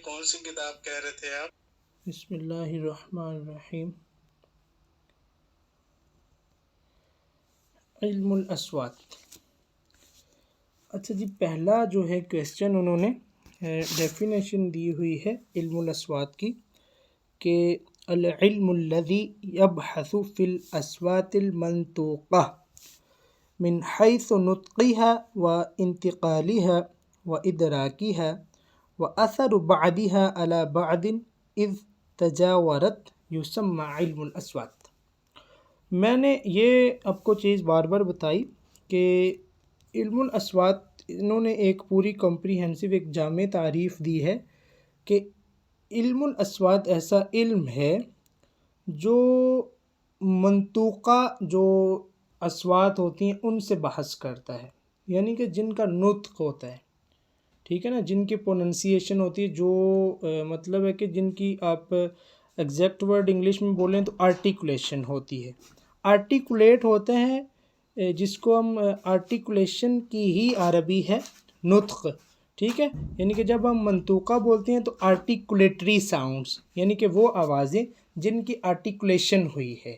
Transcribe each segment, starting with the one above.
کون سی کتاب کہہ رہے تھے آپ؟ بسم اللہ الرحمن الرحیم. علم الاصوات. اچھا جی، پہلا جو ہے کویسچن انہوں نے ڈیفینیشن دی ہوئی ہے علم الاصوات کی کہ العلم الذي يبحث في الاصوات المنطوقة من حيث نطقها وانتقالها وإدراكها وأثر بعضها على بعض إذ تجاورت يسمى علم الاصوات. میں نے یہ آپ کو چیز بار بار بتائی کہ علم الاصوات انہوں نے ایک پوری کمپریہنسو ایک جامع تعریف دی ہے کہ علم الاصوات ایسا علم ہے جو منطوقہ جو اصوات ہوتی ہیں ان سے بحث کرتا ہے، یعنی کہ جن کا نطق ہوتا ہے، ٹھیک ہے نا، جن کی پروننسیشن ہوتی ہے، جو مطلب ہے کہ جن کی آپ ایگزیکٹ ورڈ انگلش میں بولیں تو آرٹیکولیشن ہوتی ہے، آرٹیکولیٹ ہوتے ہیں، جس کو ہم آرٹیکولیشن کی ہی عربی ہے نطق، ٹھیک ہے. یعنی کہ جب ہم منطوقہ بولتے ہیں تو آرٹیکولیٹری ساؤنڈز، یعنی کہ وہ آوازیں جن کی آرٹیکولیشن ہوئی ہے.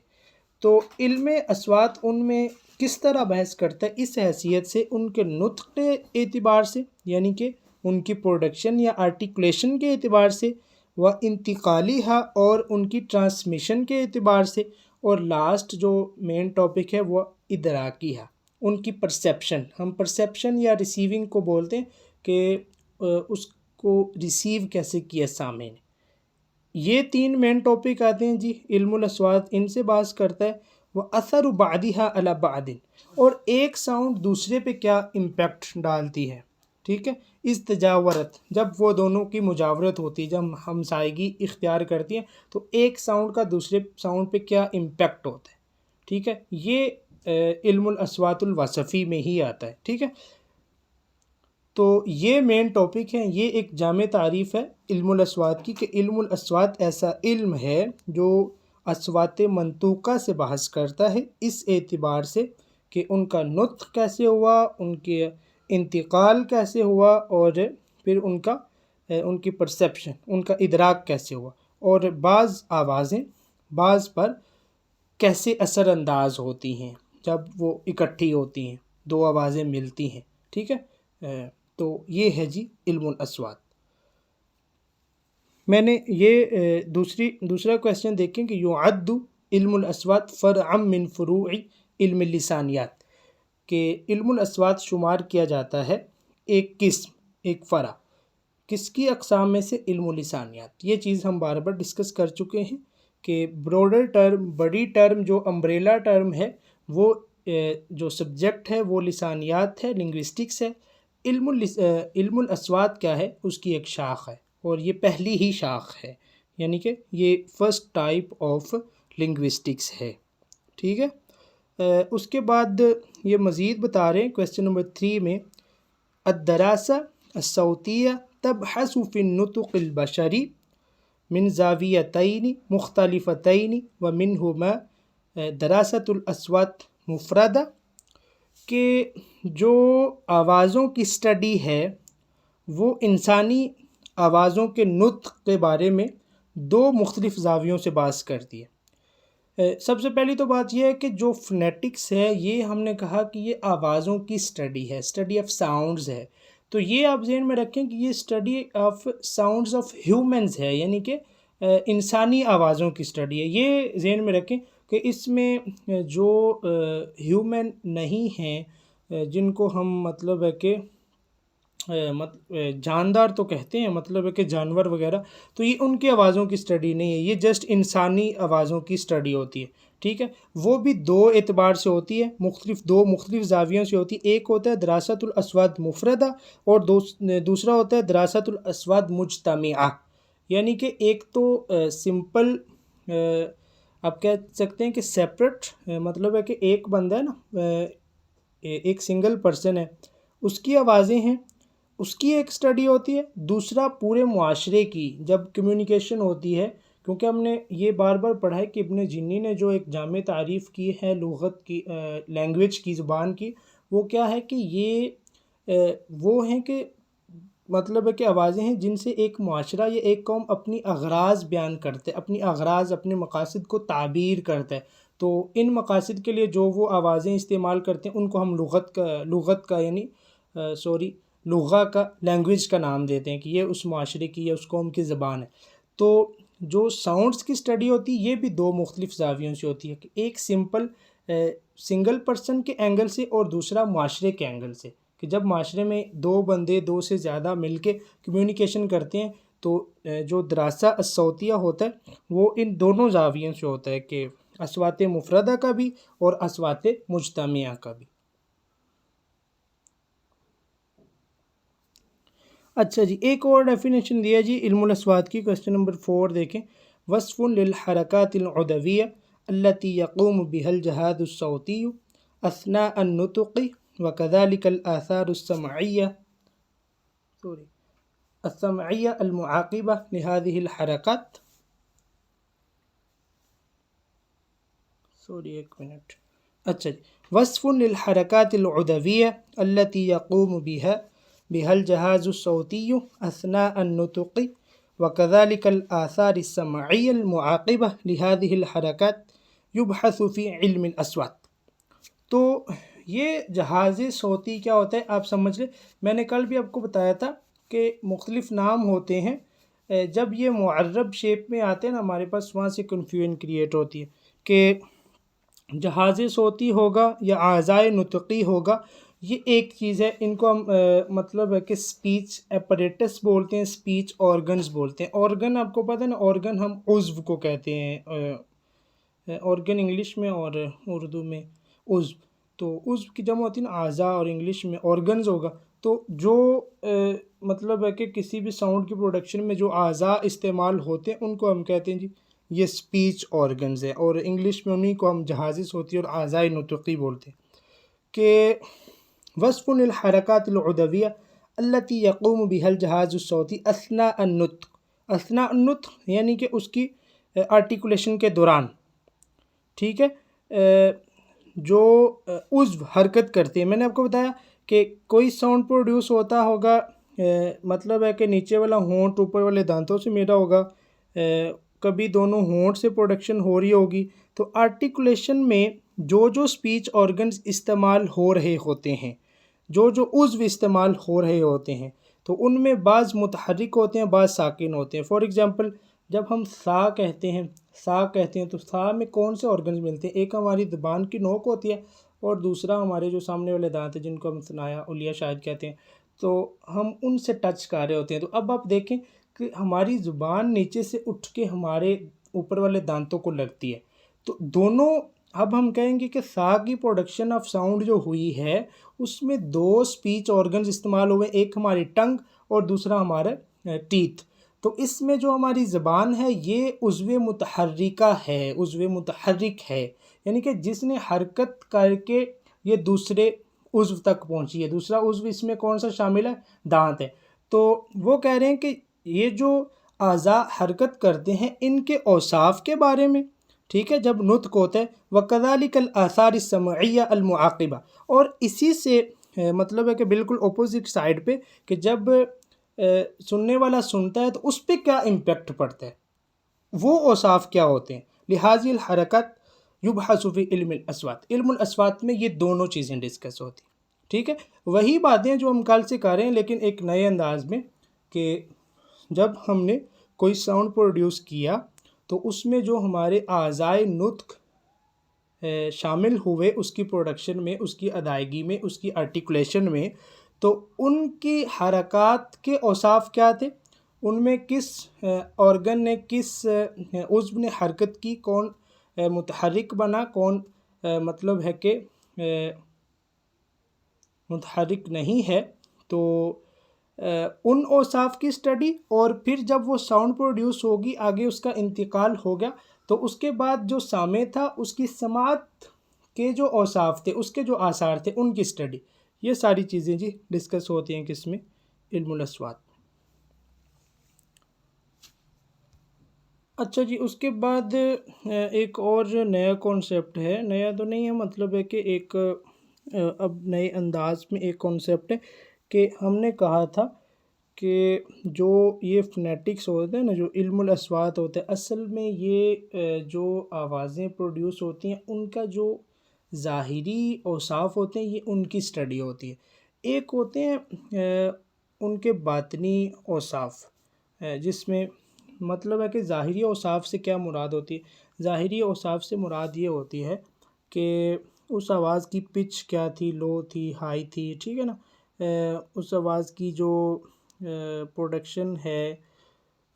تو علم اصوات ان میں کس طرح بحث کرتا ہے؟ اس حیثیت سے ان کے نطق کے اعتبار سے، یعنی کہ ان کی پروڈکشن یا آرٹیکولیشن کے اعتبار سے، و انتقالیہ اور ان کی ٹرانسمیشن کے اعتبار سے، اور لاسٹ جو مین ٹاپک ہے وہ ادراکیہ، ان کی پرسیپشن. ہم پرسیپشن یا ریسیونگ کو بولتے ہیں کہ اس کو ریسیو کیسے کیا سامع نے. یہ تین مین ٹاپک آتے ہیں جی علم الاصوات، ان سے بحث کرتا ہے. وہ اثر بعضها علی بعض، اور ایک ساؤنڈ دوسرے پہ کیا امپیکٹ ڈالتی ہے، ٹھیک ہے. اس تجاورت، جب وہ دونوں کی مجاورت ہوتی ہے، جب ہمسائیگی اختیار کرتی ہیں تو ایک ساؤنڈ کا دوسرے ساؤنڈ پہ کیا امپیکٹ ہوتا ہے، ٹھیک ہے. یہ علم الاصوات الوصفی میں ہی آتا ہے، ٹھیک ہے. تو یہ مین ٹاپک ہے، یہ ایک جامع تعریف ہے علم الاصوات کی کہ علم الاصوات ایسا علم ہے جو اصوات منطوقہ سے بحث کرتا ہے اس اعتبار سے کہ ان کا نطق کیسے ہوا، ان کے انتقال کیسے ہوا، اور پھر ان کی پرسیپشن، ان کا ادراک کیسے ہوا، اور بعض آوازیں بعض پر کیسے اثر انداز ہوتی ہیں جب وہ اکٹھی ہوتی ہیں، دو آوازیں ملتی ہیں، ٹھیک ہے. تو یہ ہے جی علم الاصوات. میں نے یہ دوسرا کویسچن دیکھیں کہ یعد علم الاصوات فرعا من فروع علم اللسانیات، کہ علم الاصوات شمار کیا جاتا ہے ایک قسم، ایک فرع، کس کی اقسام میں سے؟ علم اللسانیات. یہ چیز ہم بار بار ڈسکس کر چکے ہیں کہ بروڈر ٹرم، بڑی ٹرم جو امبریلا ٹرم ہے، وہ جو سبجیکٹ ہے وہ لسانیات ہے، لنگوسٹکس ہے. علم الاصوات کیا ہے؟ اس کی ایک شاخ ہے، اور یہ پہلی ہی شاخ ہے، یعنی کہ یہ فرسٹ ٹائپ آف لنگوسٹکس ہے، ٹھیک ہے. اس کے بعد یہ مزید بتا رہے ہیں کویسچن نمبر 3 میں، الدراسہ الصوتیہ تبحث فی النطق البشری من زاویتین مختلفتین ومنہما دراست الاصوات مفردہ، کہ جو آوازوں کی سٹڈی ہے وہ انسانی آوازوں کے نطق کے بارے میں دو مختلف زاویوں سے بحث کرتی ہے. سب سے پہلی تو بات یہ ہے کہ جو فنیٹکس ہے، یہ ہم نے کہا کہ یہ آوازوں کی سٹڈی ہے، سٹڈی آف ساؤنڈز ہے. تو یہ آپ ذہن میں رکھیں کہ یہ study of sounds of humans ہے، یعنی کہ انسانی آوازوں کی سٹڈی ہے. یہ ذہن میں رکھیں کہ اس میں جو ہیومن نہیں ہیں، جن کو ہم مطلب ہے کہ جاندار تو کہتے ہیں، مطلب ہے کہ جانور وغیرہ، تو یہ ان کی آوازوں کی سٹڈی نہیں ہے، یہ جسٹ انسانی آوازوں کی سٹڈی ہوتی ہے، ٹھیک ہے. وہ بھی دو اعتبار سے ہوتی ہے، دو مختلف زاویوں سے ہوتی ہے. ایک ہوتا ہے دراست الاصوات مفردہ، اور دوسرا ہوتا ہے دراست الاصوات مجتمعہ. یعنی کہ ایک تو سمپل آپ کہہ سکتے ہیں کہ سیپریٹ، مطلب ہے کہ ایک بندہ ہے نا، ایک سنگل پرسن ہے، اس کی آوازیں ہیں، اس کی ایک سٹڈی ہوتی ہے. دوسرا پورے معاشرے کی جب کمیونیکیشن ہوتی ہے، کیونکہ ہم نے یہ بار بار پڑھا ہے کہ ابن جنی نے جو ایک جامع تعریف کی ہے لغت کی، لینگویج کی، زبان کی، وہ کیا ہے کہ یہ وہ ہیں کہ مطلب ہے کہ آوازیں ہیں جن سے ایک معاشرہ یا ایک قوم اپنی اغراض بیان کرتے، اپنی اغراض، اپنے مقاصد کو تعبیر کرتا ہے. تو ان مقاصد کے لیے جو وہ آوازیں استعمال کرتے ہیں ان کو ہم لغت کا یعنی لغہ کا، لینگویج کا نام دیتے ہیں کہ یہ اس معاشرے کی یا اس قوم کی زبان ہے. تو جو ساؤنڈز کی اسٹڈی ہوتی ہے یہ بھی دو مختلف زاویوں سے ہوتی ہے، کہ ایک سنگل پرسن کے اینگل سے اور دوسرا معاشرے کے اینگل سے، کہ جب معاشرے میں دو بندے، دو سے زیادہ مل کے کمیونیکیشن کرتے ہیں تو جو دراسہ الصوتیہ ہوتا ہے وہ ان دونوں زاویوں سے ہوتا ہے، کہ اصوات مفردہ کا بھی اور اصوات مجتمعہ کا بھی. اچھا جی، ایک اور ڈیفینیشن دیا جی علم الاصوات کی، کوسچن نمبر 4 دیکھیں. وصف للحرکات العدویہ التي يقوم بها الجهاز الصوتي أثناء النطق وكذلك الآثار السمعية المعاقبة لهذه الحركات. اچھا جی، وصف للحركات العدوية التي يقوم بها الجهاز الصوتي أثناء النطق وكذلك الآثار السمعية المعاقبة لهذه الحركات يبحث في علم الأصوات. تو یہ جہاز صوتی کیا ہوتا ہے آپ سمجھ لیں. میں نے کل بھی آپ کو بتایا تھا کہ مختلف نام ہوتے ہیں، جب یہ معرب شیپ میں آتے ہیں نا ہمارے پاس، وہاں سے کنفیوژن کریٹ ہوتی ہے کہ جہاز صوتی ہوگا یا اعضائے نطقی ہوگا. یہ ایک چیز ہے، ان کو ہم مطلب ہے کہ اسپیچ ایپریٹس بولتے ہیں، اسپیچ آرگنز بولتے ہیں. آرگن آپ کو پتہ ہے نا، آرگن ہم عضو کو کہتے ہیں، آرگن انگلش میں اور اردو میں عضو. تو عضو کی جمع ہوتی ہے نا اعضاء، اور انگلش میں آرگنز ہوگا. تو جو مطلب ہے کہ کسی بھی ساؤنڈ کی پروڈکشن میں جو اعضاء استعمال ہوتے ہیں ان کو ہم کہتے ہیں جی یہ اسپیچ آرگنز ہیں، اور انگلش میں انہیں کو ہم جہاز صوتی اور اعضاء نطقی بولتے ہیں. کہ وصف الحرکات العدویہ التي يقوم بها الجهاز الصوتی اثناء النطق. اثناء النطق یعنی کہ اس کی آرٹیکولیشن کے دوران، ٹھیک ہے، جو عضو حرکت کرتے ہیں. میں نے آپ کو بتایا کہ کوئی ساؤنڈ پروڈیوس ہوتا ہوگا، مطلب ہے کہ نیچے والا ہونٹ اوپر والے دانتوں سے ملا ہوگا، کبھی دونوں ہونٹ سے پروڈکشن ہو رہی ہوگی. تو آرٹیکولیشن میں جو اسپیچ آرگنز استعمال ہو رہے ہوتے ہیں، جو عضو استعمال ہو رہے ہوتے ہیں، تو ان میں بعض متحرک ہوتے ہیں، بعض ساکن ہوتے ہیں. فار ایگزامپل جب ہم سا کہتے ہیں تو سا میں کون سے آرگنز ملتے ہیں؟ ایک ہماری زبان کی نوک ہوتی ہے، اور دوسرا ہمارے جو سامنے والے دانت ہیں جن کو ہم ثنایا علیہ شاید کہتے ہیں. تو ہم ان سے ٹچ کر رہے ہوتے ہیں. تو اب آپ دیکھیں کہ ہماری زبان نیچے سے اٹھ کے ہمارے اوپر والے دانتوں کو لگتی ہے. تو دونوں، اب ہم کہیں گے کہ سا کی پروڈکشن آف ساؤنڈ جو ہوئی ہے اس میں دو اسپیچ آرگنز استعمال ہوئے، ایک ہماری ٹنگ اور دوسرا ہمارا ٹیتھ. تو اس میں جو ہماری زبان ہے یہ عضو متحرکہ ہے، عضو متحرک ہے، یعنی کہ جس نے حرکت کر کے یہ دوسرے عضو تک پہنچی ہے. دوسرا عضو اس میں کون سا شامل ہے؟ دانت ہے. تو وہ کہہ رہے ہیں کہ یہ جو اعضاء حرکت کرتے ہیں ان کے اوصاف کے بارے میں، ٹھیک ہے، جب نطق ہوتا ہے. وَكَذَلِكَ الْآثَارِ السَّمْعِيَّةِ الْمُعَاقِبَةِ. اور اسی سے مطلب ہے کہ بالکل اپوزٹ سائڈ پہ، کہ جب سننے والا سنتا ہے تو اس پہ کیا امپیکٹ پڑتا ہے، وہ اوصاف کیا ہوتے ہیں. لہذا الحرکات یبحث فی علم الاصوات. علم الاصوات میں یہ دونوں چیزیں ڈسکس ہوتی ہیں، ٹھیک ہے. وہی باتیں جو ہم کل سے کر رہے ہیں لیکن ایک نئے انداز میں، کہ جب ہم نے کوئی ساؤنڈ پروڈیوس کیا تو اس میں جو ہمارے اعضائے نطق شامل ہوئے اس کی پروڈکشن میں، اس کی ادائیگی میں، اس کی آرٹیکولیشن میں، تو ان کی حرکات کے اوصاف کیا تھے، ان میں کس آرگن نے، کس عضو نے حرکت کی، کون متحرک بنا، کون مطلب ہے کہ متحرک نہیں ہے. تو ان اوصاف کی اسٹڈی، اور پھر جب وہ ساؤنڈ پروڈیوس ہوگی، آگے اس کا انتقال ہو گیا، تو اس کے بعد جو سامع تھا اس کی سماعت کے جو اوصاف تھے، اس کے جو آثار تھے، ان کی اسٹڈی. یہ ساری چیزیں جی ڈسکس ہوتی ہیں کس میں؟ علم الاصوات. اچھا جی، اس کے بعد ایک اور نیا کانسیپٹ ہے، نیا تو نہیں ہے، مطلب ہے کہ ایک اب نئے انداز میں ایک کانسیپٹ ہے، کہ ہم نے کہا تھا کہ جو یہ فنیٹکس ہوتا ہے نا، جو علم الاصوات ہوتا ہے، اصل میں یہ جو آوازیں پروڈیوس ہوتی ہیں ان کا جو ظاہری اوصاف ہوتے ہیں، یہ ان کی اسٹڈی ہوتی ہے۔ ایک ہوتے ہیں ان کے باطنی اوصاف، جس میں مطلب ہے کہ ظاہری اوصاف سے کیا مراد ہوتی ہے؟ ظاہری اوصاف سے مراد یہ ہوتی ہے کہ اس آواز کی پچ کیا تھی، لو تھی، ہائی تھی، ٹھیک ہے نا، اس آواز کی جو پروڈکشن ہے،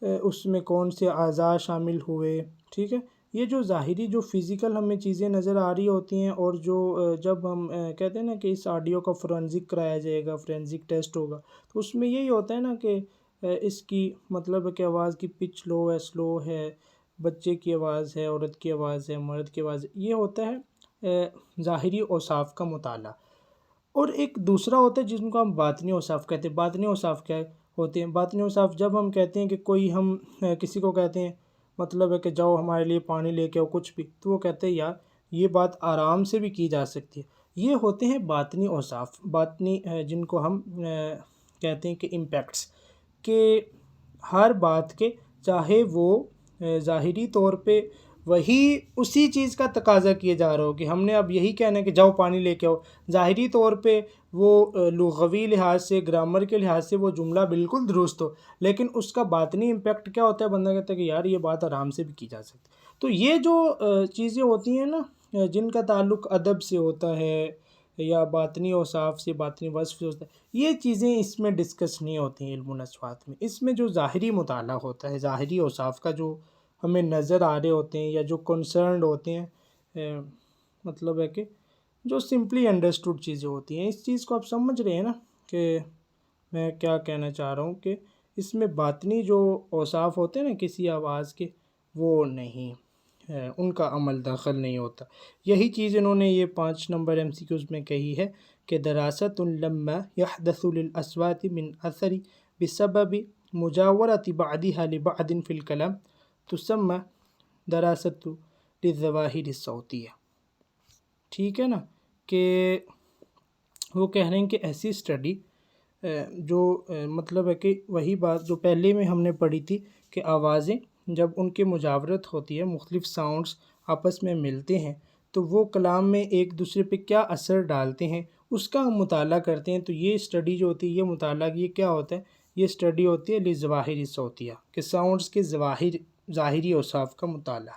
اس میں کون سے اعضاء شامل ہوئے، ٹھیک ہے۔ یہ جو ظاہری جو فزیکل ہمیں چیزیں نظر آ رہی ہوتی ہیں، اور جو جب ہم کہتے ہیں نا کہ اس آڈیو کا فورینزک کرایا جائے گا، فورینزک ٹیسٹ ہوگا، تو اس میں یہی ہوتا ہے نا کہ اس کی مطلب ہے کہ آواز کی پچ لو ہے، سلو ہے، بچے کی آواز ہے، عورت کی آواز ہے، مرد کی آواز ہے، یہ ہوتا ہے ظاہری اوصاف کا مطالعہ۔ اور ایک دوسرا ہوتا ہے جن کو ہم باطنی اوصاف کہتے ہیں۔ باطنی اوصاف کیا ہوتے ہیں؟ باطنی اوصاف جب ہم کہتے ہیں کہ کوئی ہم کسی کو کہتے ہیں مطلب ہے کہ جاؤ ہمارے لیے پانی لے کے آؤ، کچھ بھی، تو وہ کہتے ہیں یار یہ بات آرام سے بھی کی جا سکتی ہے۔ یہ ہوتے ہیں باطنی اوصاف، باطنی جن کو ہم کہتے ہیں کہ امپیکٹس، کہ ہر بات کے چاہے وہ ظاہری طور پہ وہی اسی چیز کا تقاضا کیے جا رہا ہو کہ ہم نے اب یہی کہنا ہے کہ جاؤ پانی لے کے آؤ، ظاہری طور پہ وہ لغوی لحاظ سے، گرامر کے لحاظ سے وہ جملہ بالکل درست ہو، لیکن اس کا باطنی امپیکٹ کیا ہوتا ہے؟ بندہ کہتا ہے کہ یار یہ بات آرام سے بھی کی جا سکتی۔ تو یہ جو چیزیں ہوتی ہیں نا، جن کا تعلق ادب سے ہوتا ہے یا باطنی اوصاف سے، باطنی وصف سے ہوتا ہے، یہ چیزیں اس میں ڈسکس نہیں ہوتی ہیں علم الاصوات میں۔ اس میں جو ظاہری مطالعہ ہوتا ہے، ظاہری اوصاف کا جو ہمیں نظر آ رہے ہوتے ہیں یا جو کنسرنڈ ہوتے ہیں، مطلب ہے کہ جو سمپلی انڈرسٹوڈ چیزیں ہوتی ہیں، اس چیز کو آپ سمجھ رہے ہیں نا کہ میں کیا کہنا چاہ رہا ہوں، کہ اس میں باطنی جو اوصاف ہوتے ہیں نا کسی آواز کے، وہ نہیں ان کا عمل دخل نہیں ہوتا۔ یہی چیز انہوں نے یہ 5 نمبر ایم سی کیوز میں کہی ہے کہ دراست لما يحدث للاصوات من اثر بسبب مجاورة بعضها لبعض في الكلام تسمى دراست للظواہر الصوتیہ۔ ٹھیک ہے نا، کہ وہ کہہ رہے ہیں کہ ایسی اسٹڈی جو مطلب ہے کہ وہی بات جو پہلے میں ہم نے پڑھی تھی کہ آوازیں جب ان کے مجاورت ہوتی ہے، مختلف ساؤنڈز آپس میں ملتے ہیں، تو وہ کلام میں ایک دوسرے پہ کیا اثر ڈالتے ہیں، اس کا ہم مطالعہ کرتے ہیں۔ تو یہ اسٹڈی جو ہوتی ہے، یہ مطالعہ یہ کیا ہوتا ہے؟ یہ اسٹڈی ہوتی ہے لظواہر صوتیہ، کہ ساؤنڈز کے ظاہری اوصاف کا مطالعہ۔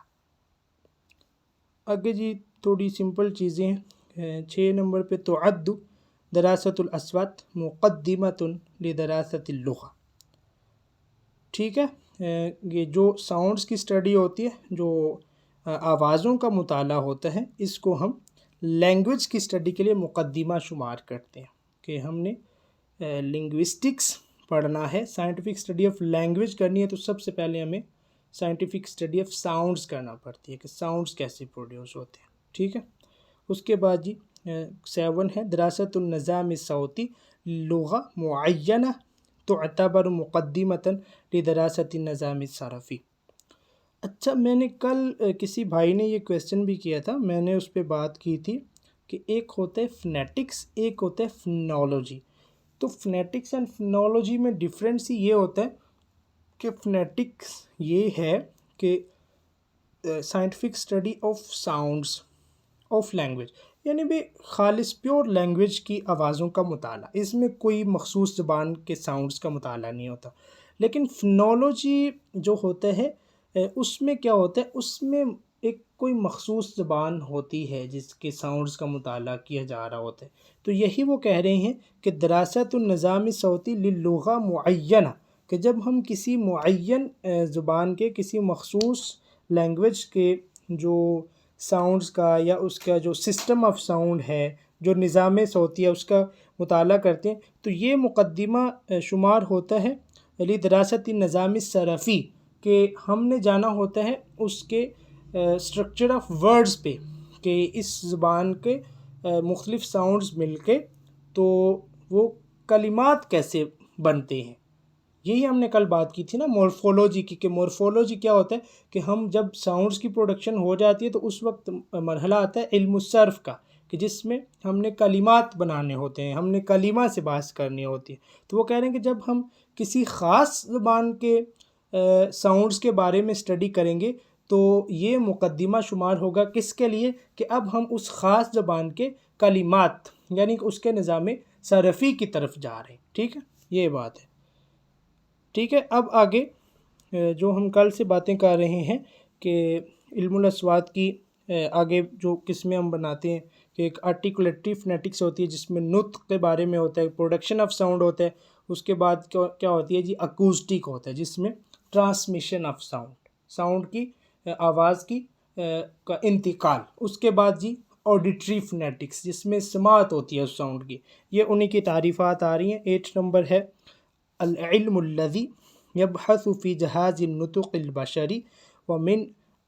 آگے جی تھوڑی سمپل چیزیں ہیں۔ 6 نمبر پہ تعد دراست الاصوات مقدمۃ لدراست اللغہ۔ ٹھیک ہے، یہ جو ساؤنڈز کی اسٹڈی ہوتی ہے، جو آوازوں کا مطالعہ ہوتا ہے، اس کو ہم لینگویج کی اسٹڈی کے لیے مقدمہ شمار کرتے ہیں، کہ ہم نے لنگوسٹکس پڑھنا ہے، سائنٹیفک اسٹڈی آف لینگویج کرنی ہے، تو سب سے پہلے ہمیں سائنٹیفک اسٹڈی آف ساؤنڈز کرنا پڑتی ہے کہ ساؤنڈز کیسے پروڈیوس ہوتے ہیں۔ ٹھیک ہے، اس کے بعد جی 7 ہے دراست النظام الصوتی لغہ معینہ تعتبر مقدمۃ لدراست النظام الصرفی۔ اچھا، میں نے کل کسی بھائی نے یہ کویسچن بھی کیا تھا، میں نے اس پہ بات کی تھی کہ ایک ہوتا ہے فنیٹکس، ایک ہوتا ہے فنالوجی۔ تو فنیٹکس اینڈ فنالوجی میں ڈفرینس یہ ہوتا ہے کہ فنیٹکس یہ ہے کہ scientific study of sounds of language, یعنی بھی خالص پیور لینگویج کی آوازوں کا مطالعہ، اس میں کوئی مخصوص زبان کے ساؤنڈس کا مطالعہ نہیں ہوتا۔ لیکن فنالوجی جو ہوتا ہے اس میں کیا ہوتا ہے؟ اس میں ایک کوئی مخصوص زبان ہوتی ہے جس کے ساؤنڈز کا مطالعہ کیا جا رہا ہوتا ہے۔ تو یہی وہ کہہ رہے ہیں کہ دراست النظام الصوتی للغہ معینہ، کہ جب ہم کسی معین زبان کے، کسی مخصوص لینگویج کے جو ساؤنڈز کا یا اس کا جو سسٹم آف ساؤنڈ ہے، جو نظام صوتی ہے، اس کا مطالعہ کرتے ہیں، تو یہ مقدمہ شمار ہوتا ہے لدراست النظام الصرفی، کہ ہم نے جانا ہوتا ہے اس کے اسٹرکچر آف ورڈز پہ، کہ اس زبان کے مختلف ساؤنڈز مل کے تو وہ کلمات کیسے بنتے ہیں۔ یہی ہم نے کل بات کی تھی نا مورفولوجی کی، کہ مورفولوجی کیا ہوتا ہے کہ ہم جب ساؤنڈز کی پروڈکشن ہو جاتی ہے تو اس وقت مرحلہ آتا ہے علم الصرف کا، کہ جس میں ہم نے کلمات بنانے ہوتے ہیں، ہم نے کلمہ سے بحث کرنی ہوتی ہے۔ تو وہ کہہ رہے ہیں کہ جب ہم کسی خاص زبان کے ساؤنڈز کے بارے میں اسٹڈی کریں گے تو یہ مقدمہ شمار ہوگا کس کے لیے کہ اب ہم اس خاص زبان کے کلمات یعنی کہ اس کے نظام صرفی کی طرف جا رہے ہیں. ٹھیک ہے، یہ بات ہے. ٹھیک ہے، اب آگے جو ہم کل سے باتیں کر رہے ہیں کہ علم الاصوات کی آگے جو قسمیں ہم بناتے ہیں کہ ایک آرٹیکولیٹری فنیٹکس ہوتی ہے جس میں نطق کے بارے میں ہوتا ہے، پروڈکشن آف ساؤنڈ ہوتا ہے. اس کے بعد کیا ہوتی ہے جی، اکوسٹک ہوتا ہے جس میں ٹرانسمیشن آف ساؤنڈ کی آواز کی کا انتقال. اس کے بعد جی آڈیٹری فنیٹکس جس میں سماعت ہوتی ہے اس ساؤنڈ کی. یہ انہی کی تعریفات آ رہی ہیں. 8 نمبر ہے العلم الذي يبحث في جهاز النطق البشري ومن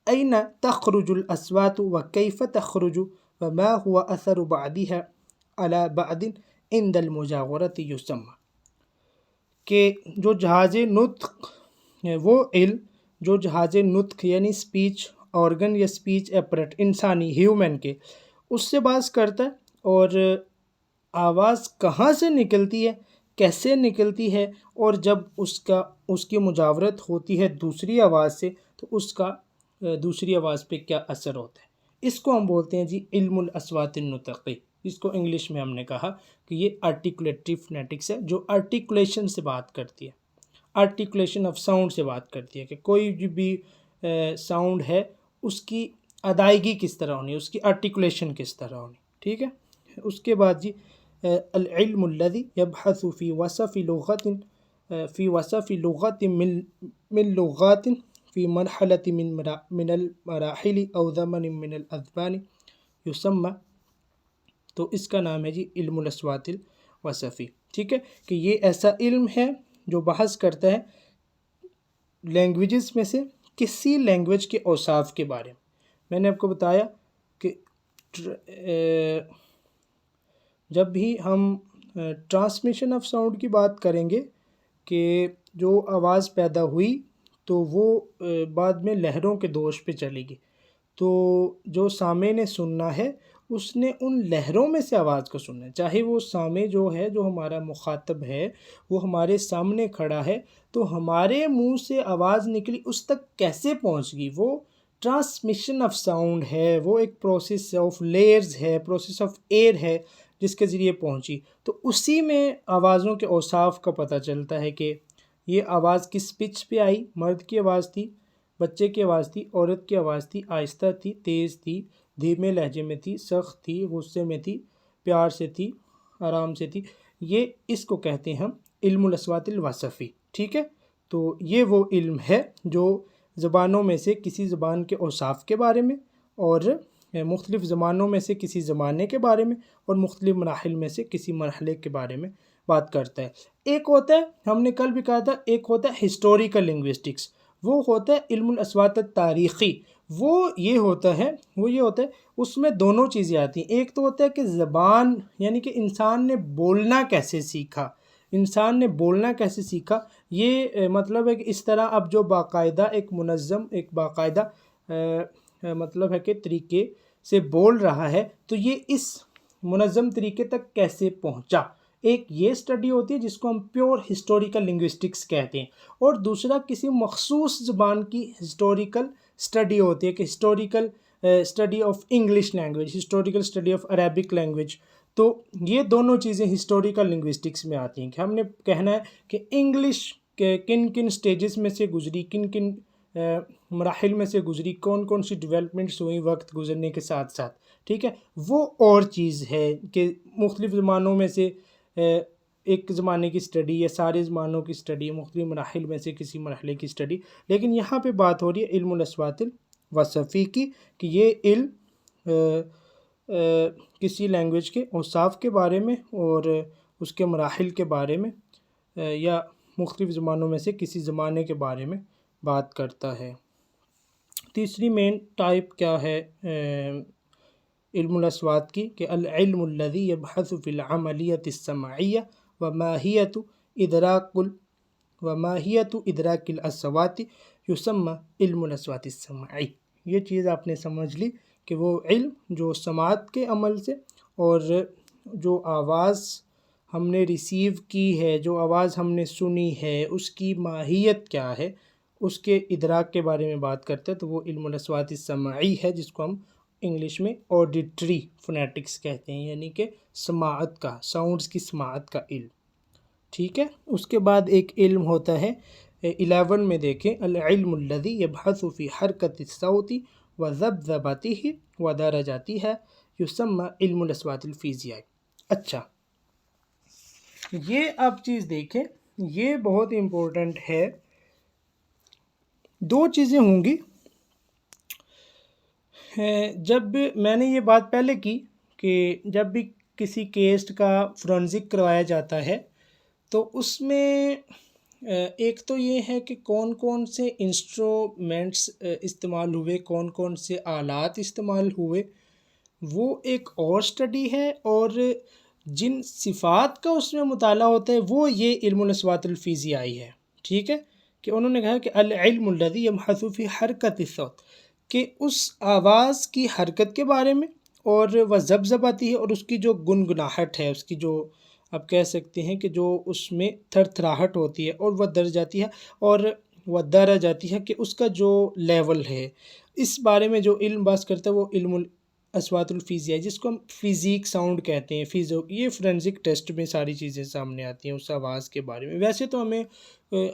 أين تخرج الأصوات وكيف تخرج وما هو أثر بعضها على بعض عند المجاورة يسمى. کہ جو جہاز نطق وہ علم جو جہاز نطق یعنی اسپیچ آرگن یا اسپیچ ایپریٹ انسانی ہیومن کے اس سے باز کرتا ہے اور آواز کہاں سے نکلتی ہے، کیسے نکلتی ہے، اور جب اس کی مجاورت ہوتی ہے دوسری آواز سے تو اس کا دوسری آواز پہ کیا اثر ہوتا ہے. اس کو ہم بولتے ہیں جی علم الاصوات النطقی، جس کو انگلش میں ہم نے کہا کہ یہ آرٹیکولیٹری فنیٹکس ہے جو آرٹیکولیشن سے بات کرتی ہے، آرٹیکولیشن آف ساؤنڈ سے بات کرتی ہے کہ کوئی بھی ساؤنڈ ہے اس کی ادائیگی کس طرح ہونی، اس کی آرٹیکولیشن کس طرح ہونی. ٹھیک ہے، اس کے بعد جی العلم الذي يبحث في وصف لغة من لغات في مرحلة من المراحل أو زمن من الأزمان يسمى. تو اس کا نام ہے جی علم الاصوات الوصفی. ٹھیک ہے، کہ یہ ایسا علم ہے جو بحث کرتا ہے لینگویجز میں سے کسی لینگویج کے اوصاف کے بارے میں. میں نے آپ کو بتایا کہ جب بھی ہم ٹرانسمیشن آف ساؤنڈ کی بات کریں گے کہ جو آواز پیدا ہوئی تو وہ بعد میں لہروں کے دوش پہ چلے گی، تو جو سامع نے سننا ہے اس نے ان لہروں میں سے آواز کو سننا ہے. چاہے وہ سامع جو ہے جو ہمارا مخاطب ہے وہ ہمارے سامنے کھڑا ہے تو ہمارے منہ سے آواز نکلی اس تک کیسے پہنچ گئی، وہ ٹرانسمیشن آف ساؤنڈ ہے، وہ ایک پروسیس آف لیئرز ہے، پروسیس آف ایئر ہے جس کے ذریعے پہنچی. تو اسی میں آوازوں کے اوصاف کا پتہ چلتا ہے کہ یہ آواز کس پچ پہ آئی، مرد کی آواز تھی، بچے کی آواز تھی، عورت کی آواز تھی، آہستہ تھی، تیز تھی، دھیمے لہجے میں تھی، سخت تھی، غصے میں تھی، پیار سے تھی، آرام سے تھی. یہ اس کو کہتے ہیں ہم علم الاصوات الوصفی. ٹھیک ہے، تو یہ وہ علم ہے جو زبانوں میں سے کسی زبان کے اوصاف کے بارے میں اور مختلف زمانوں میں سے کسی زمانے کے بارے میں اور مختلف مراحل میں سے کسی مرحلے کے بارے میں بات کرتا ہے. ایک ہوتا ہے، ہم نے کل بھی کہا تھا، ایک ہوتا ہے ہسٹوریکل لنگوسٹکس، وہ ہوتا ہے علم الاصوات التاریخی. وہ یہ ہوتا ہے اس میں دونوں چیزیں آتی ہیں. ایک تو ہوتا ہے کہ زبان یعنی کہ انسان نے بولنا کیسے سیکھا، یہ مطلب ہے کہ اس طرح اب جو باقاعدہ ایک منظم ایک باقاعدہ مطلب ہے کہ طریقے سے بول رہا ہے تو یہ اس منظم طریقے تک کیسے پہنچا. ایک یہ اسٹڈی ہوتی ہے جس کو ہم پیور ہسٹوریکل لنگوسٹکس کہتے ہیں، اور دوسرا کسی مخصوص زبان کی ہسٹوریکل اسٹڈی ہوتی ہے کہ historical study of English language, historical study of Arabic language. تو یہ دونوں چیزیں ہسٹوریکل لنگوسٹکس میں آتی ہیں کہ ہم نے کہنا ہے کہ انگلش کے کن سٹیجز میں سے گزری، کن مراحل میں سے گزری، کون سی ڈیولپمنٹس ہوئیں وقت گزرنے کے ساتھ ساتھ. ٹھیک ہے، وہ اور چیز ہے کہ مختلف زمانوں میں سے ایک زمانے کی اسٹڈی یا سارے زمانوں کی اسٹڈی، مختلف مراحل میں سے کسی مرحلے کی اسٹڈی. لیکن یہاں پہ بات ہو رہی ہے علم الاصوات الوصفی کی کہ یہ علم کسی لینگویج کے اوصاف کے بارے میں اور اس کے مراحل کے بارے میں یا مختلف زمانوں میں سے کسی زمانے کے بارے میں بات کرتا ہے. تیسری مین ٹائپ کیا ہے علم الاصوات کی کہ العلم الذي يبحث في العملية السمعية وماهية إدراك الأصوات يسمى علم الاصوات السمعي. یہ چیز آپ نے سمجھ لی کہ وہ علم جو سماعت کے عمل سے اور جو آواز ہم نے ریسیو کی ہے، جو آواز ہم نے سنی ہے، اس کی ماہیت کیا ہے، اس کے ادراک کے بارے میں بات کرتا ہے، تو وہ علم الاصوات السمعی ہے، جس کو ہم انگلش میں آڈیٹری فونیٹکس کہتے ہیں، یعنی کہ سماعت کا، ساؤنڈز کی سماعت کا علم. ٹھیک ہے. اس کے بعد ایک علم ہوتا ہے 11 میں دیکھیں، العلم الذي يبحث في حركة الصوت وذبذبته ودرجاتها يسمى علم الاصوات الفیزیائی. اچھا، یہ آپ چیز دیکھیں، یہ بہت امپورٹنٹ ہے. دو چیزیں ہوں گی. جب میں نے یہ بات پہلے کی کہ جب بھی کسی کیس کا فرانزک کروایا جاتا ہے تو اس میں ایک تو یہ ہے کہ کون کون سے انسٹرومنٹس استعمال ہوئے، کون کون سے آلات استعمال ہوئے، وہ ایک اور سٹڈی ہے. اور جن صفات کا اس میں مطالعہ ہوتا ہے وہ یہ علم الاصوات الفیزیائی ہے. ٹھیک ہے، کہ انہوں نے کہا کہ العلم الذی یبحث فی حرکت الصوت، کہ اس آواز کی حرکت کے بارے میں، اور وہ ذبذب ہے، اور اس کی جو گنگناہٹ ہے، اس کی جو آپ کہہ سکتے ہیں کہ جو اس میں تھر تھراہٹ ہوتی ہے، اور وہ در جاتی ہے، اور وہ در جاتی ہے کہ اس کا جو لیول ہے، اس بارے میں جو علم بات کرتا ہے وہ علم الاصوات الفیزیائی، جس کو ہم فزیک ساؤنڈ کہتے ہیں. یہ فرینزک ٹیسٹ میں ساری چیزیں سامنے آتی ہیں اس آواز کے بارے میں. ویسے تو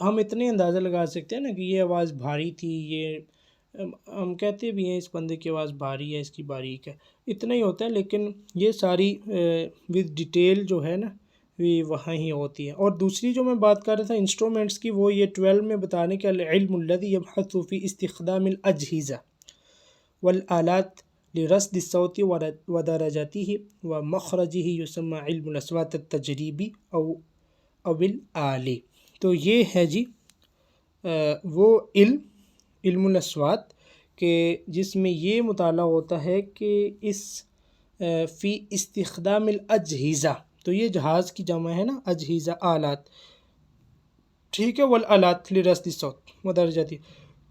ہم اتنے اندازہ لگا سکتے ہیں نا کہ یہ آواز بھاری تھی، یہ ہم کہتے بھی ہیں اس بندے کی آواز بھاری ہے، اس کی باریک ہے، اتنا ہی ہوتا ہے. لیکن یہ ساری ود ڈیٹیل جو ہے نا وہاں ہی ہوتی ہے. اور دوسری جو میں بات کر رہا تھا انسٹرومنٹس کی، وہ یہ 12 میں بتانے کے العلم الذی یبحث فی استخدام الاجہزہ والآلات لرصد الصوت ودرجاته ومخرجه يسمى علم الاصوات التجریبی او الآلی. تو یہ ہے جی وہ علم الاصوات کہ جس میں یہ مطالعہ ہوتا ہے کہ اس فی استخدام الاجہزہ، تو یہ جہاز کی جمع ہے نا، اجہزہ آلات. ٹھیک ہے، والآلات لرصد الصوت ودرجاتی،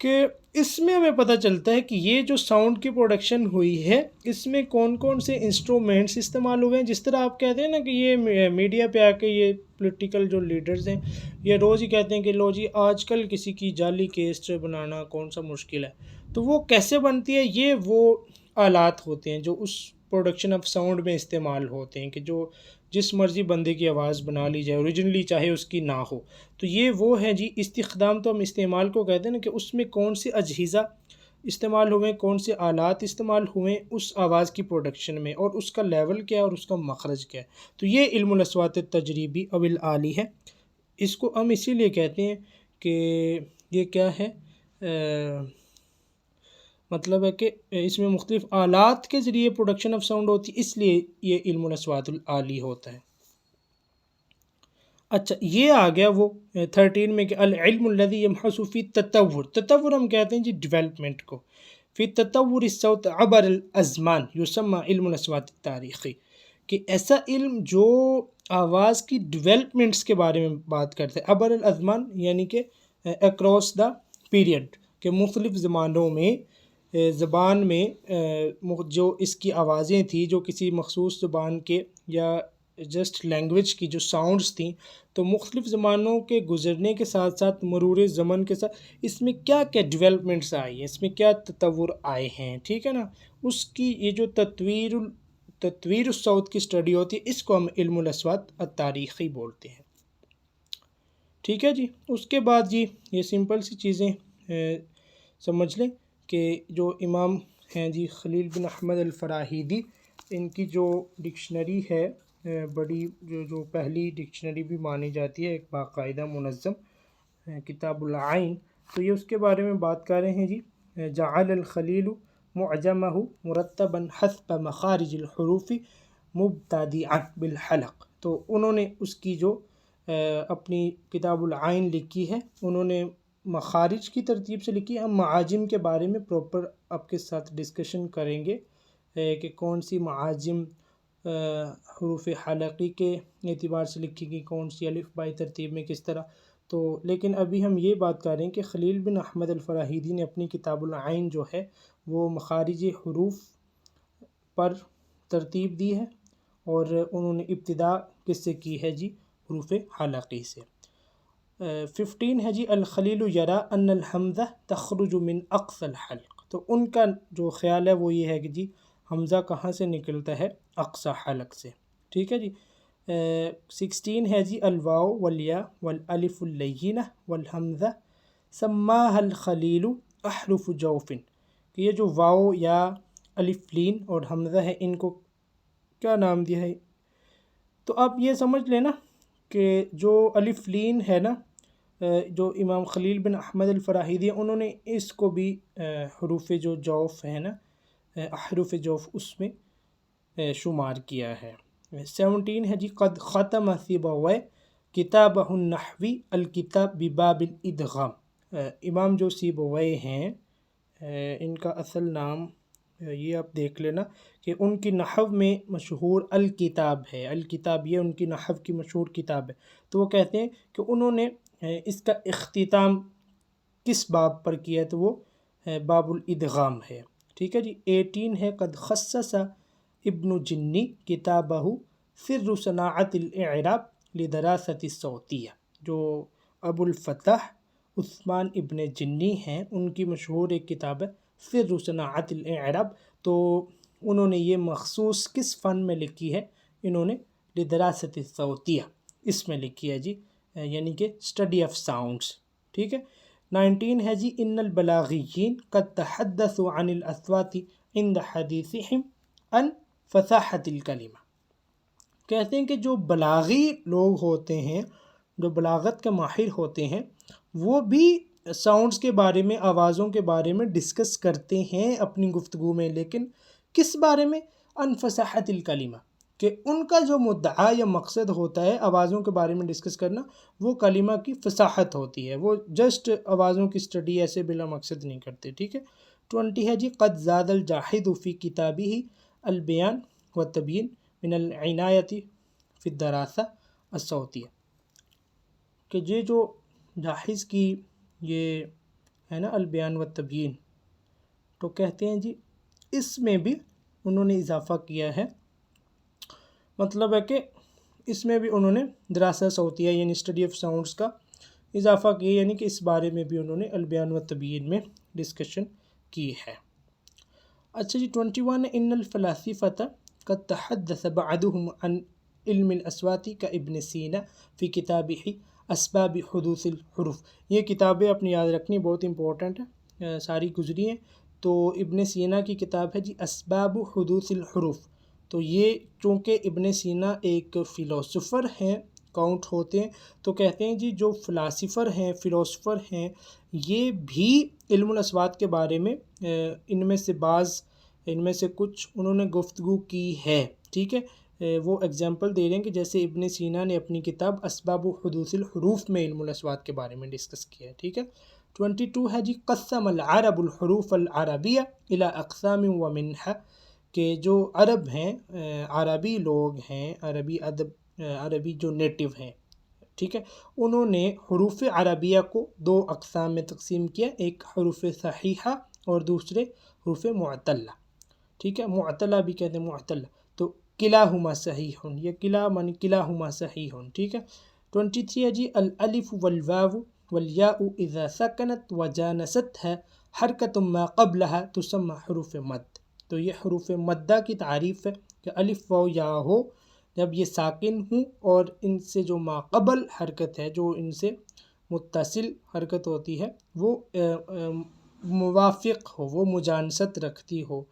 کہ اس میں ہمیں پتہ چلتا ہے کہ یہ جو ساؤنڈ کی پروڈکشن ہوئی ہے اس میں کون کون سے انسٹرومنٹس استعمال ہوئے ہیں. جس طرح آپ کہتے ہیں نا کہ یہ میڈیا پہ آ کے یہ پولیٹیکل جو لیڈرز ہیں یہ روز ہی کہتے ہیں کہ لو جی آج کل کسی کی جعلی کیسٹ بنانا کون سا مشکل ہے. تو وہ کیسے بنتی ہے؟ یہ وہ آلات ہوتے ہیں جو اس پروڈکشن آف ساؤنڈ میں استعمال ہوتے ہیں، کہ جو جس مرضی بندے کی آواز بنا لی جائے اوریجنلی، چاہے اس کی نہ ہو. تو یہ وہ ہے جی استخدام، تو ہم استعمال کو کہتے ہیں نا کہ اس میں کون سے اجہزہ استعمال ہوئے، کون سے آلات استعمال ہوئے اس آواز کی پروڈکشن میں، اور اس کا لیول کیا ہے اور اس کا مخرج کیا ہے. تو یہ علم الاصوات التجریبی او الآلی ہے. اس کو ہم اسی لیے کہتے ہیں کہ یہ کیا ہے، مطلب ہے کہ اس میں مختلف آلات کے ذریعے پروڈکشن آف ساؤنڈ ہوتی ہے، اس لیے یہ علم الاصوات العالی ہوتا ہے. اچھا، یہ آ گیا وہ 13 میں کہ العلم الذی یبحث فی تطور. تطور ہم کہتے ہیں جی ڈیولپمنٹ کو. فی تطور الصوت عبر الازمان یسمى علم الاصوات التاریخی، کہ ایسا علم جو آواز کی ڈیولپمنٹس کے بارے میں بات کرتے ہیں. عبر الازمان یعنی کہ اکراس دا پیریڈ، کہ مختلف زمانوں میں زبان میں جو اس کی آوازیں تھیں، جو کسی مخصوص زبان کے یا جسٹ لینگویج کی جو ساؤنڈز تھیں، تو مختلف زمانوں کے گزرنے کے ساتھ ساتھ مرور زمن کے ساتھ اس میں کیا کیا ڈیولپمنٹس آئی ہیں، اس میں کیا تطور آئے ہیں. ٹھیک ہے نا، اس کی یہ جو تطویر الصوت کی اسٹڈی ہوتی ہے، اس کو ہم علم الاصوات التاریخی بولتے ہیں. ٹھیک ہے جی. اس کے بعد جی یہ سمپل سی چیزیں سمجھ لیں کہ جو امام ہیں جی خلیل بن احمد الفراہیدی، ان کی جو ڈکشنری ہے بڑی، جو پہلی ڈکشنری بھی مانی جاتی ہے، ایک باقاعدہ منظم کتاب العین، تو یہ اس کے بارے میں بات کر رہے ہیں جی. جعل الخلیل معجمہ مرتبا حسب مخارج الحروف مبتدئا بالحلق. تو انہوں نے اس کی جو اپنی کتاب العین لکھی ہے، انہوں نے مخارج کی ترتیب سے لکھی. ہم معاجم کے بارے میں پراپر آپ کے ساتھ ڈسکشن کریں گے کہ کون سی معاجم حروف حلقی کے اعتبار سے لکھی گئی، کون سی الف بائی ترتیب میں کس طرح. تو لیکن ابھی ہم یہ بات کر رہے ہیں کہ خلیل بن احمد الفراہیدی نے اپنی کتاب العین جو ہے وہ مخارج حروف پر ترتیب دی ہے، اور انہوں نے ابتدا کس سے کی ہے جی؟ حروف حلقی سے۔ 15 ہے جی الخلیل یرا ان الحمزہ تخرج من اقصى الحلق، تو ان کا جو خیال ہے وہ یہ ہے کہ جی حمزہ کہاں سے نکلتا ہے؟ اقصی حلق سے، ٹھیک ہے جی۔ 16 ہے جی الواو والیا والالف اللینہ والحمزہ سماها الخلیل احرف جوف، کہ یہ جو واو یا الف لین اور حمزہ ہے ان کو کیا نام دیا ہے؟ تو آپ یہ سمجھ لیں نا کہ جو الف لین ہے نا، جو امام خلیل بن احمد الفراہیدی انہوں نے اس کو بھی حروف جو جوف ہے نا، احرف جوف اس میں شمار کیا ہے۔ 17 ہے جی قد ختم سیبویہ کتابہ النحوی الکتاب بباب الادغام، امام جو سیبویہ ہیں ان کا اصل نام یہ آپ دیکھ لینا کہ ان کی نحو میں مشہور الکتاب ہے، الکتاب یہ ان کی نحو کی مشہور کتاب ہے۔ تو وہ کہتے ہیں کہ انہوں نے اس کا اختتام کس باب پر کیا ہے؟ تو وہ باب الادغام ہے، ٹھیک ہے جی۔ 18 ہے قد خصص ابن جنی کتابہ سر صناعت الاعراب لدراست الصوتیہ، جو ابو الفتح عثمان ابن جنی ہیں ان کی مشہور ایک کتاب ہے سر صناعت الاعراب، تو انہوں نے یہ مخصوص کس فن میں لکھی ہے؟ انہوں نے لدراست الصوتیہ اس میں لکھی ہے جی، یعنی کہ اسٹڈی آف ساؤنڈس، ٹھیک ہے۔ 19 ہے جی ان البلاغیین قد تحدثوا عن الاصوات عند حدیثہم عن فصاحت الکلمہ، کہتے ہیں کہ جو بلاغی لوگ ہوتے ہیں، جو بلاغت کے ماہر ہوتے ہیں، وہ بھی ساؤنڈز کے بارے میں، آوازوں کے بارے میں ڈسکس کرتے ہیں اپنی گفتگو میں، لیکن کس بارے میں؟ عن فصاحت الکلمہ، کہ ان کا جو مدعا یا مقصد ہوتا ہے آوازوں کے بارے میں ڈسکس کرنا، وہ کلمہ کی فصاحت ہوتی ہے، وہ جسٹ آوازوں کی اسٹڈی ایسے بلا مقصد نہیں کرتے، ٹھیک ہے۔ 20 ہے جی قد زاد الجاحظ فی کتابہ البیان والتبیین من العنایۃ فی الدراسہ الصوتیہ، کہ یہ جو جاحظ کی یہ ہے نا البیان والتبیین، تو کہتے ہیں جی اس میں بھی انہوں نے اضافہ کیا ہے، مطلب ہے کہ اس میں بھی انہوں نے دراسہ صوتیہ یعنی اسٹڈی آف ساؤنڈس کا اضافہ کیا، یعنی کہ اس بارے میں بھی انہوں نے البیان والتبیین میں ڈسکشن کی ہے۔ اچھا جی 21 ان الفلاسفۃ قد تحدث بعضهم عن علم الاصوات كابن سینا فی کتابہ اسباب حدوث الحروف، یہ کتابیں اپنی یاد رکھنی بہت امپورٹنٹ ہے، ساری گزری ہیں۔ تو ابن سینا کی کتاب ہے جی اسباب حدوث الحروف، تو یہ چونکہ ابن سینا ایک فلاسفر ہیں، کاؤنٹ ہوتے ہیں، تو کہتے ہیں جی جو فلاسفر ہیں، فلاسفر ہیں، یہ بھی علم الاصوات کے بارے میں ان میں سے کچھ انہوں نے گفتگو کی ہے، ٹھیک ہے۔ وہ اگزامپل دے رہے ہیں کہ جیسے ابن سینا نے اپنی کتاب اسباب حدوث الحروف میں علم الاصوات کے بارے میں ڈسکس کیا ہے، ٹھیک ہے۔ 22 ہے جی قسم العرب الحروف العربیہ الی اقسام ومنہا، کہ جو عرب ہیں، عربی لوگ ہیں، عربی جو نیٹو ہیں، ٹھیک ہے، انہوں نے حروف عربیہ کو دو اقسام میں تقسیم کیا، ایک حروف صحیحہ اور دوسرے حروف معتلہ، ٹھیک ہے، معتلہ بھی کہتے ہیں، معتلہ، تو کلاہما صحیح، یہ کلا معنی کلاہما صحیح، ٹھیک ہے۔ 23 ہے جی الالف والواو والیاء اذا سکنت وجانستها حرکت ما قبلها تسمى حروف مد، تو یہ حروف مدہ کی تعریف ہے کہ الف واو یا ہو جب یہ ساکن ہوں اور ان سے جو ما قبل حرکت ہے، جو ان سے متصل حرکت ہوتی ہے، وہ موافق ہو، وہ مجانست رکھتی ہو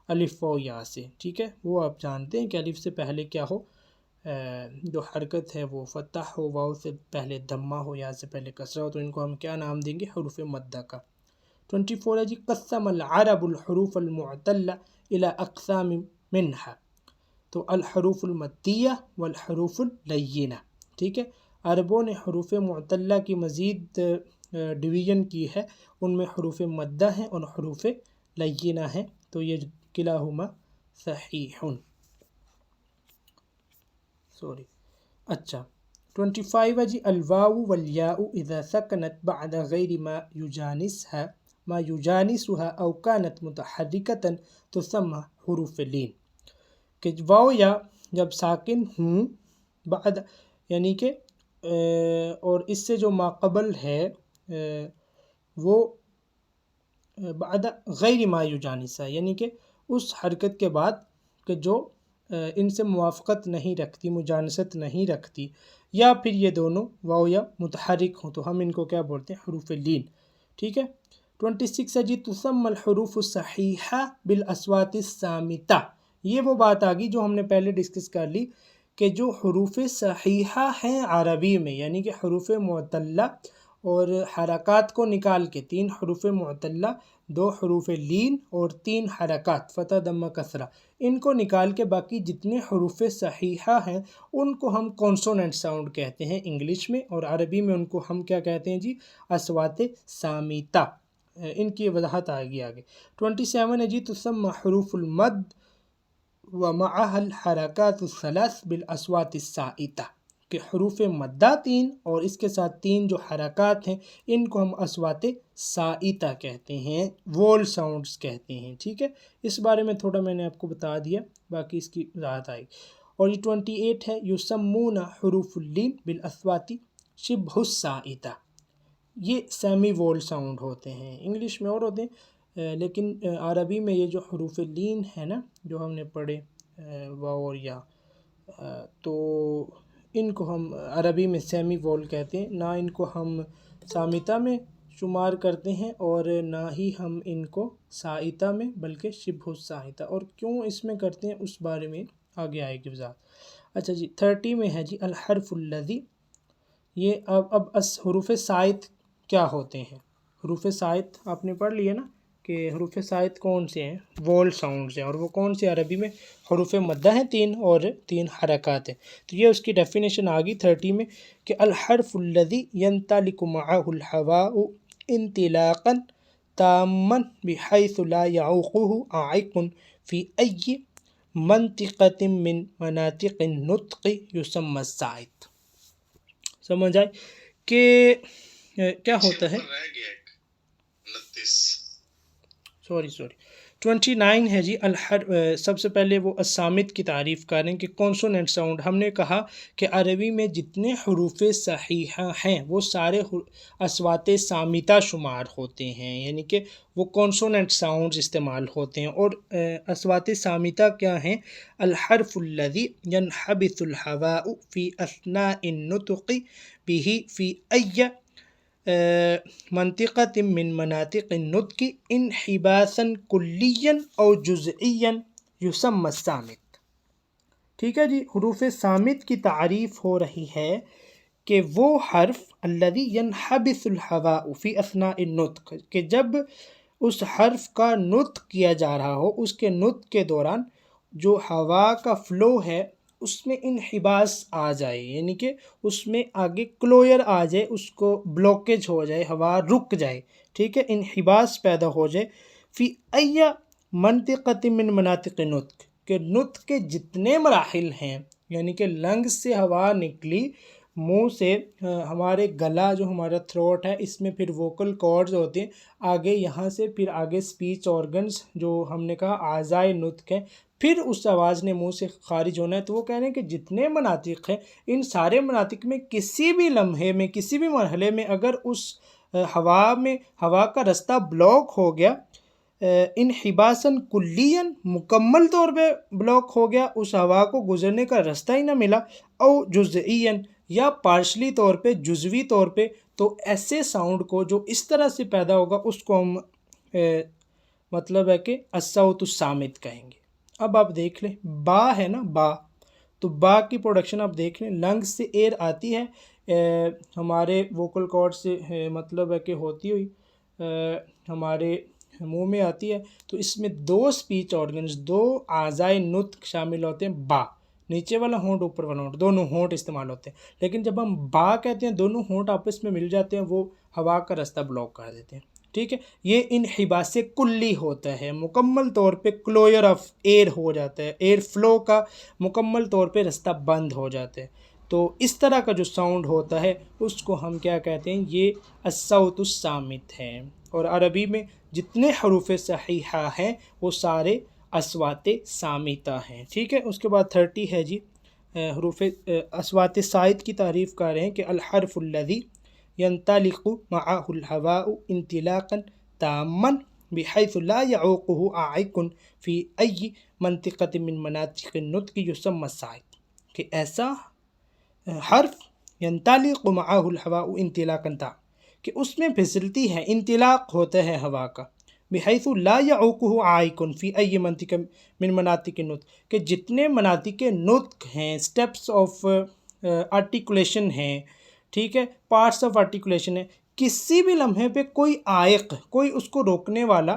الف واو یا سے، ٹھیک ہے۔ وہ آپ جانتے ہیں کہ الف سے پہلے کیا ہو، جو حرکت ہے وہ فتح ہو، واو سے پہلے دمہ ہو، یا سے پہلے کسرہ ہو، تو ان کو ہم کیا نام دیں گے؟ حروف مدہ کا۔ 24 ہے جی قسم العرب الحروف المعتلہ الی اقسام منہا، تو الحروف المدیہ والحروف اللینہ، ٹھیک ہے، عربوں نے حروف معتلہ کی مزید ڈویژن کی ہے، ان میں حروف مدہ ہیں اور حروف لینہ ہیں، تو یہ کلاہما صحیح، اچھا 25 ہے جی الواو والیاء اذا سکنت بعد غیر ما یجانسها او کانت متحرکتا تسمى حروف لین، کہ واو یا جب ساکن ہوں بعد یعنی کہ اور اس سے جو ماقبل ہے وہ بعد غیر ما یجانسہ، یعنی کہ اس حرکت کے بعد کہ جو ان سے موافقت نہیں رکھتی، مجانست نہیں رکھتی، یا پھر یہ دونوں واو یا متحرک ہوں، تو ہم ان کو کیا بولتے ہیں؟ حروف لین. ٹھیک ہے. 26 ہے جی تسمى الحروف الصحیحہ بالاصوات الصامتہ. یہ وہ بات آ گئی جو ہم نے پہلے ڈسکس کر لی کہ جو حروف صحیحہ ہیں عربی میں، یعنی کہ حروف معتلہ اور حرکات کو نکال کے 3 حروف معتلہ، 2 حروف لین اور 3 حرکات فتح دمہ کسرہ، ان کو نکال کے باقی جتنے حروف صحیحہ ہیں ان کو ہم کونسوننٹ ساؤنڈ کہتے ہیں انگلش میں، اور عربی میں ان کو ہم کیا کہتے ہیں جی؟ اصوات صامتہ. ان کی وضاحت آئے گی آگے. 27 ہے جی تسمى حروف المد ومعها الحرکات الثلاث بالاصوات السائتہ، کہ حروف مدہ 3 اور اس کے ساتھ 3 جو حرکات ہیں ان کو ہم اصوات سائتہ کہتے ہیں، وول ساؤنڈز کہتے ہیں. ٹھیک ہے. اس بارے میں تھوڑا میں نے آپ کو بتا دیا، باقی اس کی وضاحت آئے گی. اور یہ 28 ہے یسمون حروف اللین بالاصوات شبہ السائتہ. یہ سیمی وول ساؤنڈ ہوتے ہیں، انگلش میں اور ہوتے ہیں لیکن عربی میں یہ جو حروف لین ہے نا جو ہم نے پڑھے واو اور یا، تو ان کو ہم عربی میں سیمی وول کہتے ہیں. نہ ان کو ہم سامتہ میں شمار کرتے ہیں اور نہ ہی ہم ان کو سائتہ میں، بلکہ شبہ السائتہ. اور کیوں اس میں کرتے ہیں اس بارے میں آگے آئے گی وضاحت. اچھا جی 30 میں ہے جی الحرف الذی. یہ اب حروف سائت کیا ہوتے ہیں؟ حروف سائت آپ نے پڑھ لیا نا کہ حروف سائت کون سے ہیں؟ وول ساؤنڈز ہیں. اور وہ کون سے عربی میں؟ حروف مدہ ہیں 3 اور 3 حرکات ہیں. تو یہ اس کی ڈیفینیشن آ گئی 30 میں کہ الحرف الذی ينطلق معه الهواء انطلاقا تاما بحيث لا يعوقه عائق في أي منطقة من مناطق النطق يسمى السائت. سمجھ آئے کہ کیا ہوتا ہے؟ رہ گیا ایک 29. سوری 29 ہے جی سب سے پہلے وہ الصامت کی تعریف کریں کہ کونسوننٹ ساؤنڈ. ہم نے کہا کہ عربی میں جتنے حروف صحیحہ ہیں وہ سارے اصوات صامتہ شمار ہوتے ہیں، یعنی کہ وہ کونسوننٹ ساؤنڈز استعمال ہوتے ہیں. اور اصوات صامتہ کیا ہیں؟ الحرف الذی ينحبس الهواء في اثناء النطق به في أي منطقة من مناطق النطق انحباسا کلیا او جزئیا یسمى الصامت. ٹھیک ہے جی. حروف صامت کی تعریف ہو رہی ہے کہ وہ حرف الذی ينحبس الهواء فی اثناء النطق، کہ جب اس حرف کا نطق کیا جا رہا ہو، اس کے نطق کے دوران جو ہوا کا فلو ہے اس میں انحباس آ جائے، یعنی کہ اس میں آگے کلوئر آ جائے، اس کو بلوکیج ہو جائے، ہوا رک جائے. ٹھیک ہے. انحباس پیدا ہو جائے فی ای منطقۃ من مناطق نطق، کہ نطق کے جتنے مراحل ہیں، یعنی کہ لنگ سے ہوا نکلی، منہ سے ہمارے گلا جو ہمارا تھروٹ ہے اس میں پھر ووکل کارڈز ہوتے ہیں، آگے یہاں سے پھر آگے سپیچ آرگنز جو ہم نے کہا اعضائے نطق ہیں، پھر اس آواز نے منہ سے خارج ہونا ہے. تو وہ کہہ رہے ہیں کہ جتنے مناطق ہیں ان سارے مناطق میں کسی بھی لمحے میں، کسی بھی مرحلے میں اگر اس ہوا کا رستہ بلاک ہو گیا، انحباساً کلیاً مکمل طور پہ بلاک ہو گیا، اس ہوا کو گزرنے کا رستہ ہی نہ ملا، او جزئیاً یا پارشلی طور پہ، جزوی طور پہ، تو ایسے ساؤنڈ کو جو اس طرح سے پیدا ہوگا اس کو ہم مطلب ہے کہ الصوت الصامت کہیں گے. اب آپ دیکھ لیں با ہے نا، با، تو با کی پروڈکشن آپ دیکھ لیں، لنگ سے ایئر آتی ہے ہمارے ووکل کارڈ سے مطلب ہے کہ ہوتی ہوئی ہمارے منہ میں آتی ہے، تو اس میں 2 سپیچ آرگنز، 2 اعضائے نطق شامل ہوتے ہیں. با نیچے والا ہونٹ، اوپر والا ہونٹ، دونوں ہونٹ استعمال ہوتے ہیں. لیکن جب ہم با کہتے ہیں دونوں ہونٹ آپس میں مل جاتے ہیں، وہ ہوا کا راستہ بلاک کر دیتے ہیں. ٹھیک ہے. یہ انحباس کلی ہوتا ہے، مکمل طور پہ کلوئر آف ایئر ہو جاتا ہے، ایئر فلو کا مکمل طور پہ راستہ بند ہو جاتا ہے. تو اس طرح کا جو ساؤنڈ ہوتا ہے اس کو ہم کیا کہتے ہیں؟ یہ الصوت الصامت ہے. اور عربی میں جتنے حروف صحیحہ ہیں وہ سارے اصوات صامتہ ہیں. ٹھیک ہے. اس کے بعد 30 ہے جی حروف اصوات سائد کی تعریف کر رہے ہیں کہ الحرف الذی ينطلق معه الهواء انطلاقا تاما بحيث لا يعوقه عائق في أي منطقة من مناطق النطق يسمى السائد، کہ ایسا حرف ينطلق معه الهواء انطلاقا تاما کہ اس میں پھسلتی ہے، انطلاق ہوتا ہے ہوا کا، بحیث لا يعوقه عائق في أي منطقة من مناطق النطق، کہ جتنے مناطق نطق ہیں، سٹیپس آف آرٹیکولیشن ہیں، ٹھیک ہے، پارٹس آف آرٹیکولیشن ہے، کسی بھی لمحے پہ کوئی عائق، کوئی اس کو روکنے والا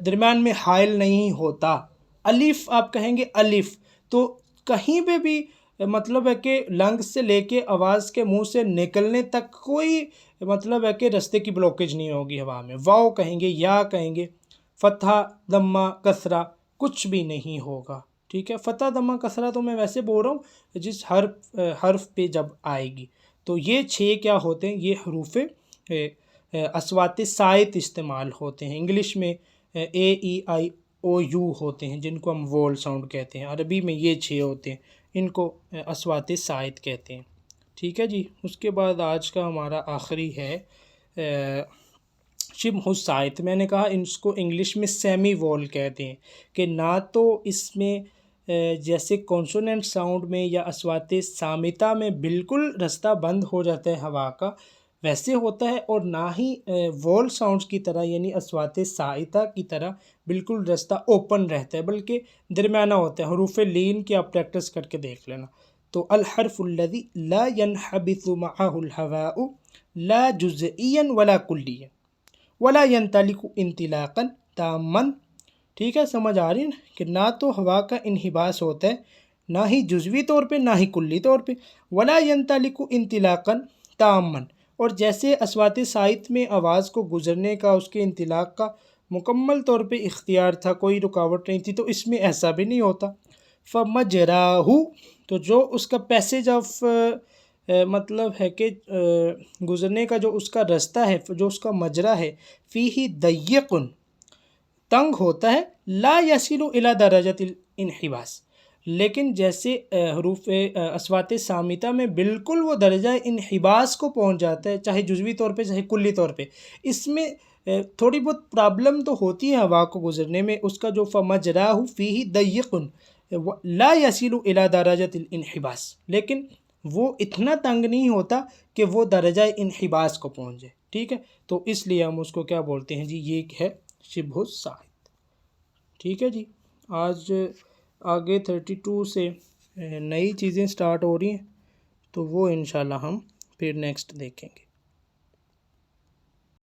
درمیان میں حائل نہیں ہوتا۔ الف آپ کہیں گے الف تو کہیں پہ بھی مطلب ہے کہ لنگ سے لے کے آواز کے منہ سے نکلنے تک کوئی مطلب ہے کہ رستے کی بلوکیج نہیں ہوگی ہوا میں۔ واو کہیں گے، یا کہیں گے، فتحہ ضمہ کسرہ کچھ بھی نہیں ہوگا، ٹھیک ہے۔ فتحہ ضمہ کسرہ تو میں ویسے بول رہا ہوں جس حرف پہ جب آئے گی۔ تو یہ 6 کیا ہوتے ہیں؟ یہ حروف اصوات سائد استعمال ہوتے ہیں۔ انگلش میں اے ای آئی او یو ہوتے ہیں جن کو ہم وول ساؤنڈ کہتے ہیں، عربی میں یہ 6 ہوتے ہیں، ان کو اصوات سائد کہتے ہیں، ٹھیک ہے جی۔ اس کے بعد آج کا ہمارا آخری ہے شبہ السائد۔ میں نے کہا اس کو انگلش میں سیمی وول کہتے ہیں، کہ نہ تو اس میں جیسے کونسوننٹ ساؤنڈ میں یا اصوات صامتہ میں بالکل رستہ بند ہو جاتا ہے ہوا کا ویسے ہوتا ہے، اور نہ ہی وول ساؤنڈز کی طرح یعنی اصوات سائتہ کی طرح بالکل رستہ اوپن رہتا ہے، بلکہ درمیانہ ہوتا ہے۔ حروف لین کی آپ پریکٹس کر کے دیکھ لینا۔ تو الحرف الذی لا ينحبث معه الهواء لا جزئیا ولا کلیا ولا ينطلق انطلاقا تاما، ٹھیک ہے، سمجھ آ رہی ہے کہ نہ تو ہوا کا انحباس ہوتا ہے، نہ ہی جزوی طور پہ نہ ہی کلی طور پہ، ولا ينطلق انطلاقا تاما، اور جیسے اصوات سائد میں آواز کو گزرنے کا، اس کے انطلاق کا مکمل طور پہ اختیار تھا، کوئی رکاوٹ نہیں تھی، تو اس میں ایسا بھی نہیں ہوتا۔ فمجراہ، تو جو اس کا پیسیج آف مطلب ہے کہ گزرنے کا جو اس کا رستہ ہے، جو اس کا مجرا ہے، فیہ ضیق، تنگ ہوتا ہے، لا یصل الی درجۃ الانحباس، لیکن جیسے حروف اصوات صامتہ میں بالکل وہ درجہ انحباس کو پہنچ جاتا ہے، چاہے جزوی طور پہ چاہے کلی طور پہ۔ اس میں تھوڑی بہت پرابلم تو ہوتی ہے ہوا کو گزرنے میں، اس کا جو فمجراہ فیہ ضیق لا یصل الی درجۃ الانحباس، لیکن وہ اتنا تنگ نہیں ہوتا کہ وہ درجہ انحباس کو پہنچ جائے، ٹھیک ہے۔ تو اس لیے ہم اس کو کیا بولتے ہیں جی، یہ ہے شبہ السائد، ٹھیک ہے جی۔ آج آگے 32 سے نئی چیزیں سٹارٹ ہو رہی ہیں، تو وہ انشاءاللہ ہم پھر نیکسٹ دیکھیں گے۔